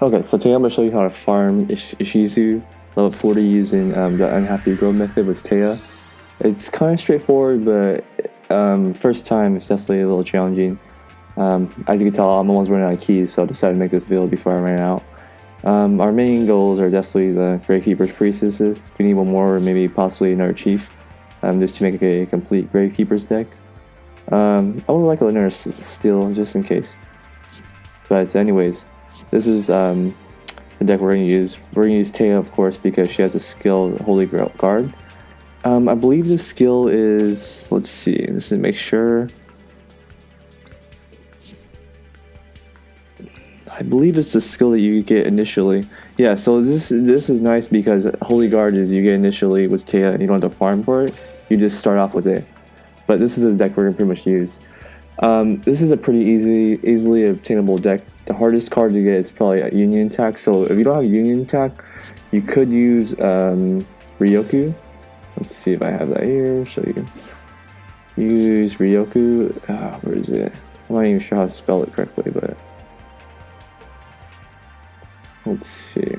Okay, so today I'm going to show you how to farm Ishizu level 40 using the Unhappy Grow method with Taya. It's kind of straightforward, but first time it's definitely a little challenging. As you can tell, I'm almost running out of keys, so I decided to make this video before I ran out. Our main goals are definitely the Gravekeeper's Priestesses. We need one more, or maybe possibly another Chief, just to make a complete Gravekeeper's deck. I would like another Steel, just in case. But anyways, this is the deck we're going to use. We're going to use Taya, of course, because she has a skill, Holy Guard. I believe the skill is, let's see, this is make sure. I believe it's the skill that you get initially. Yeah, so this is nice because Holy Guard is you get initially with Taya and you don't have to farm for it. You just start off with it. But this is a deck we're going to pretty much use. This is a pretty easily obtainable deck. The hardest card to get is probably a Union Attack. So if you don't have a Union Attack, you could use Ryoku. Let's see if I have that here. Show you. Use Ryoku. Where is it? I'm not even sure how to spell it correctly, but let's see.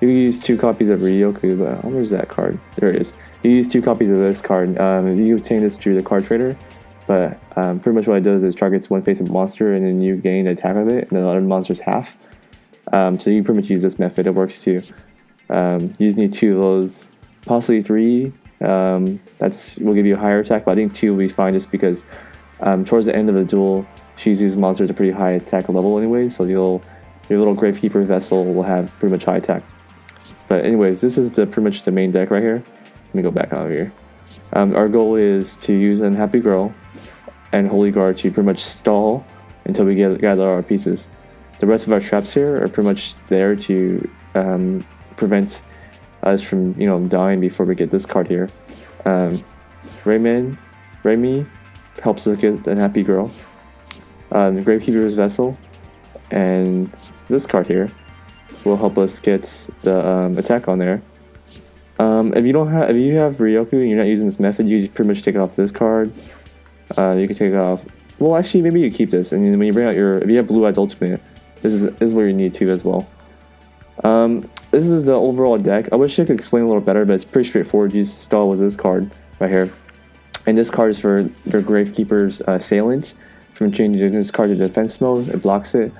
You can use 2 copies of Ryoku, but where's that card? There it is. You use 2 copies of this card. You obtain this through the card trader, but pretty much what it does is targets one face of monster, and then you gain attack of it, and the other monster's half. So you pretty much use this method. It works too. You just need 2 of those, possibly 3. That's will give you a higher attack, but I think 2 will be fine, just because towards the end of the duel, Shizu's monster is a pretty high attack level anyway, so your little Gravekeeper vessel will have pretty much high attack. But anyways, this is pretty much the main deck right here. Let me go back out here. Our goal is to use Unhappy Girl and Holy Guard to pretty much stall until we gather our pieces. The rest of our traps here are pretty much there to prevent us from dying before we get this card here. Remy helps us get the Unhappy Girl. The Gravekeeper's Vessel and this card here will help us get the attack on there. If you have Ryoku and you're not using this method, you just pretty much take off this card. You can take off. Well, actually, maybe you keep this, and then when you bring out if you have Blue Eyes Ultimate, this is where you need to as well. This is the overall deck. I wish I could explain a little better, but it's pretty straightforward. You just stall with this card right here, and this card is for their Gravekeeper's Assailant. From changing this card to defense mode, it blocks it.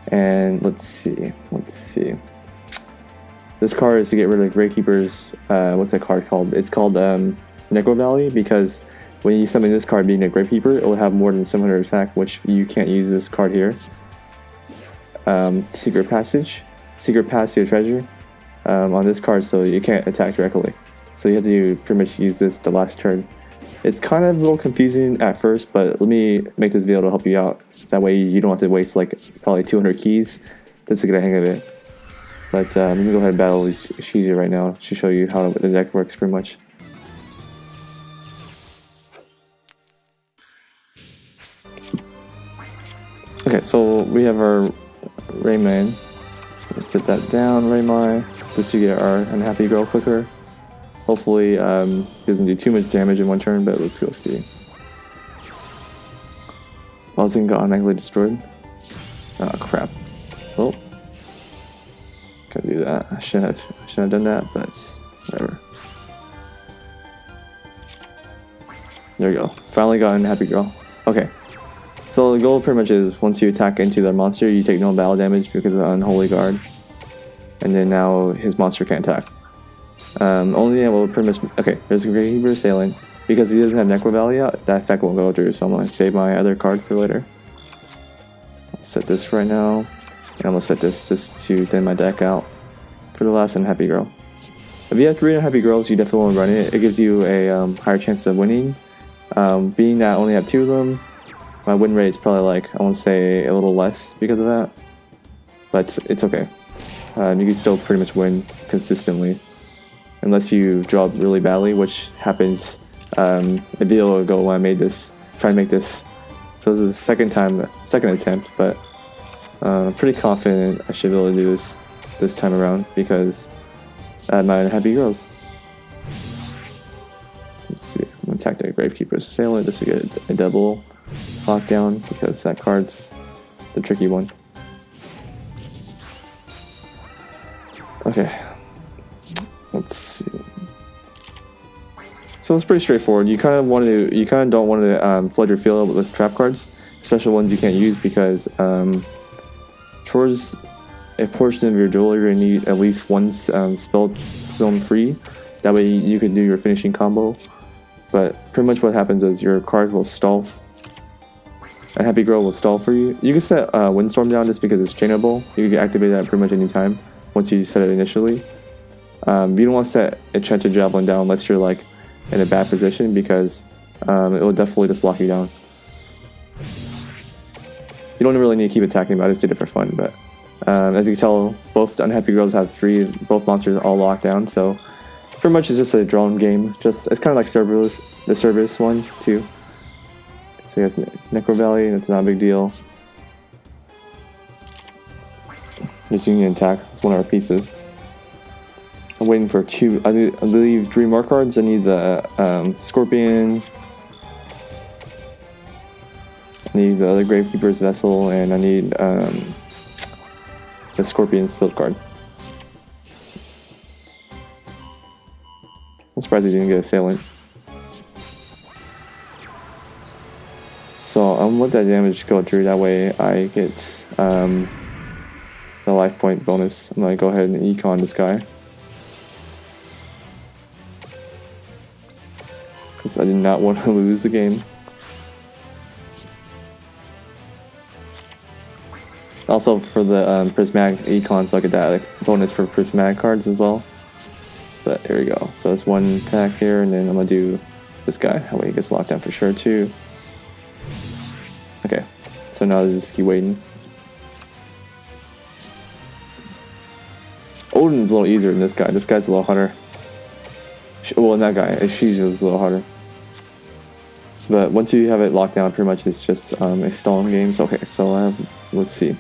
And let's see. This card is to get rid of Gravekeeper's, what's that card called? It's called Necro Valley, because when you summon this card being a Gravekeeper, it will have more than 700 attack, which you can't use this card here. Secret Passage to Treasure on this card, so you can't attack directly. So you have to pretty much use this the last turn. It's kind of a little confusing at first, but let me make this video to help you out. That way you don't have to waste like probably 200 keys just to get a hang of it. But let me go ahead and battle Ishizu right now to show you how the deck works pretty much. Okay, so we have our Rayman. Let's set that down, Raymar, just to get our Unhappy Girl quicker. Hopefully, he doesn't do too much damage in one turn, but let's go see. Housing got automatically destroyed. Oh crap. Well, gotta do that. I shouldn't have done that, but whatever. There we go. Finally got an Unhappy Girl. Okay. So the goal pretty much is once you attack into the monster, you take no battle damage because of Unholy Guard. And then now his monster can't attack. Only thing I will pretty much. Okay, there's a Gravekeeper Assailant. Because he doesn't have Necro Valley out, that effect won't go through, so I'm going to save my other card for later. I'll set this right now, and I'm going to set this just to thin my deck out for the last Unhappy Girl. If you have 3 Unhappy Girls, you definitely want to run it. It gives you a higher chance of winning. Being that I only have 2 of them, my win rate is probably like, I want to say a little less because of that. But it's okay. You can still pretty much win consistently. Unless you draw really badly, which happens a video ago when I made this, trying to make this. So this is the second attempt, but I'm pretty confident I should be able to do this time around because I had my Unhappy Girls. Let's see, I'm gonna attack the Gravekeeper's Assailant just to get a double. lockdown because that card's the tricky one. Okay, let's see. So it's pretty straightforward. You kind of don't want to flood your field with trap cards, especially ones you can't use, because towards a portion of your duel you're gonna need at least one spell zone free. That way you can do your finishing combo. But pretty much what happens is your cards will stall. A Happy Girl will stall for you. You can set Windstorm down just because it's chainable. You can activate that pretty much any time once you set it initially. You don't want to set Enchanted Javelin down unless you're like in a bad position, because it will definitely just lock you down. You don't really need to keep attacking, but I just did it for fun. But as you can tell, both Unhappy Girls have both monsters all locked down, so pretty much it's just a drone game. It's kind of like the Cerberus one too. So he has Necro Valley, and it's not a big deal. Just Union Attack, it's one of our pieces. I'm waiting for two, I believe 3 more cards. I need the Scorpion, I need the other Gravekeeper's Vessel, and I need the Scorpion's field card. I'm surprised he didn't get Assailant. So I'm gonna let that damage go through, that way I get the life point bonus. I'm gonna go ahead and econ this guy, because I did not want to lose the game. Also for the prismatic econ, so I get that bonus for prismatic cards as well. But here we go. So it's one attack here, and then I'm gonna do this guy. That way he gets locked down for sure too. Okay, so now let's just keep waiting. Odin's a little easier than this guy. This guy's a little harder. Well, that guy, Ishizu, is a little harder. But once you have it locked down, pretty much it's just a stalling game. So, okay, so let's see.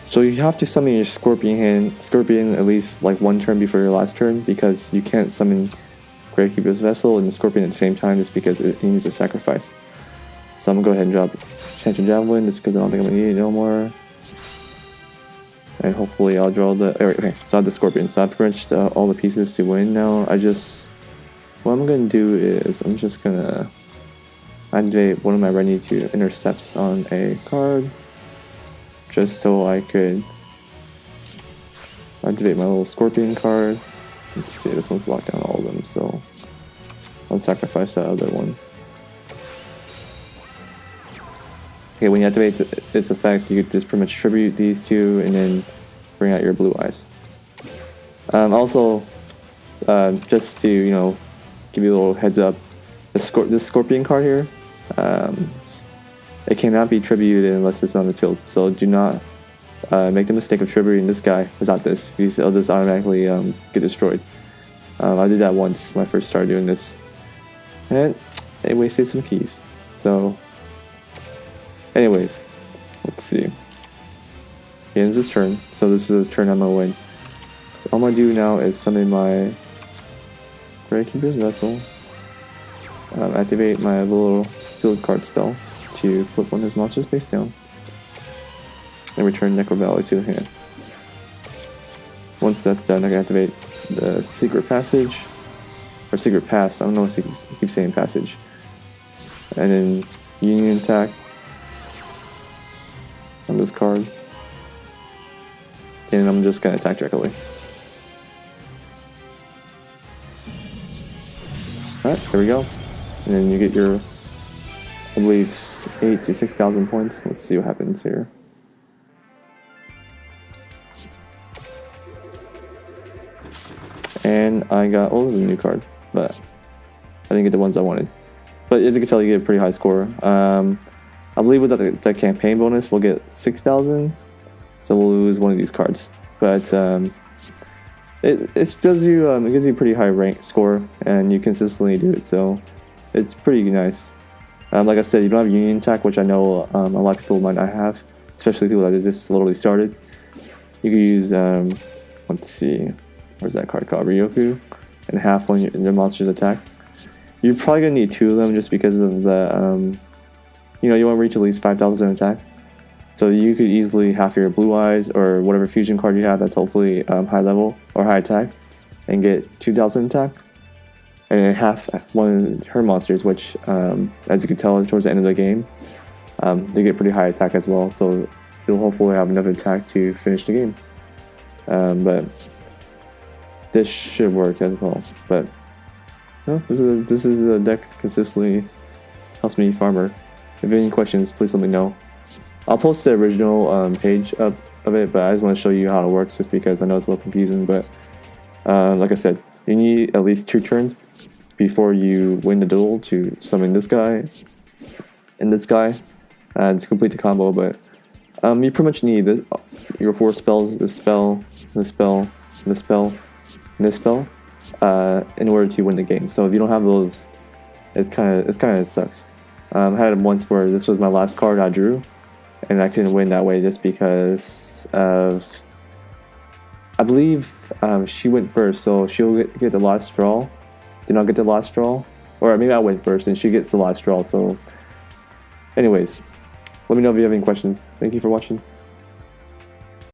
So you have to summon your Scorpion at least like one turn before your last turn, because you can't summon Gravekeeper's Vessel and the Scorpion at the same time, just because it needs a sacrifice. So I'm gonna go ahead and drop Enchanted Javelin just because I don't think I'm gonna need it no more. And hopefully I'll draw the... Okay, so I have the Scorpion. So I've pretty much all the pieces to win now. What I'm gonna do is I'm just gonna activate one of my ready to intercepts on a card, just so I could activate my little Scorpion card. Let's see, this one's locked down all of them, so I'll sacrifice that other one. Okay, when you activate its effect, you could just pretty much tribute these two and then bring out your blue eyes. Also, just to, you know, give you a little heads up, this Scorpion card here, it cannot be tributed unless it's on the field. So do not make the mistake of tributing this guy without this. It'll just automatically get destroyed. I did that once when I first started doing this, and it wasted some keys. So anyways, let's see. He ends his turn, so this is his turn. I'm gonna win. So all I'm gonna do now is summon my Gravekeeper's Vessel, activate my little field card spell to flip one of his monsters face down, and return Necro Valley to the hand. Once that's done, I can activate the Secret Passage, or Secret Pass. I don't know if I keep saying passage. And then Union Attack on this card, and I'm just gonna attack directly. Alright, there we go. And then you get your, I believe, 8,000 to 6,000 points. Let's see what happens here. And I got, oh, this is a new card, but I didn't get the ones I wanted. But as you can tell, you get a pretty high score. I believe without the campaign bonus, we'll get 6,000. So we'll lose one of these cards. But it gives you a pretty high rank score, and you consistently do it. So it's pretty nice. Like I said, you don't have Union Attack, which I know a lot of people might not have, especially people that just literally started. You could use, let's see, where's that card called? Ryoku, and half when your monsters attack. You're probably gonna need 2 of them just because of the you want to reach at least 5,000 attack. So you could easily half your Blue Eyes or whatever fusion card you have that's hopefully high level or high attack, and get 2,000 attack. And then half one of her monsters, which, as you can tell towards the end of the game, they get pretty high attack as well. So you'll hopefully have enough attack to finish the game. But this should work as well. But this is a deck consistently helps me farmer. If you have any questions, please let me know. I'll post the original page up of it, but I just want to show you how it works, just because I know it's a little confusing. But like I said, you need at least 2 turns before you win the duel to summon this guy and this guy to complete the combo. But you pretty much need your 4 spells, this spell, this spell, this spell, and this spell, in order to win the game. So if you don't have those, it's kind of sucks. I had it once where this was my last card I drew, and I couldn't win that way just because of, I believe she went first, so she'll get the last draw. Then I'll get the last draw, or maybe I went first and she gets the last draw. So anyways, let me know if you have any questions. Thank you for watching.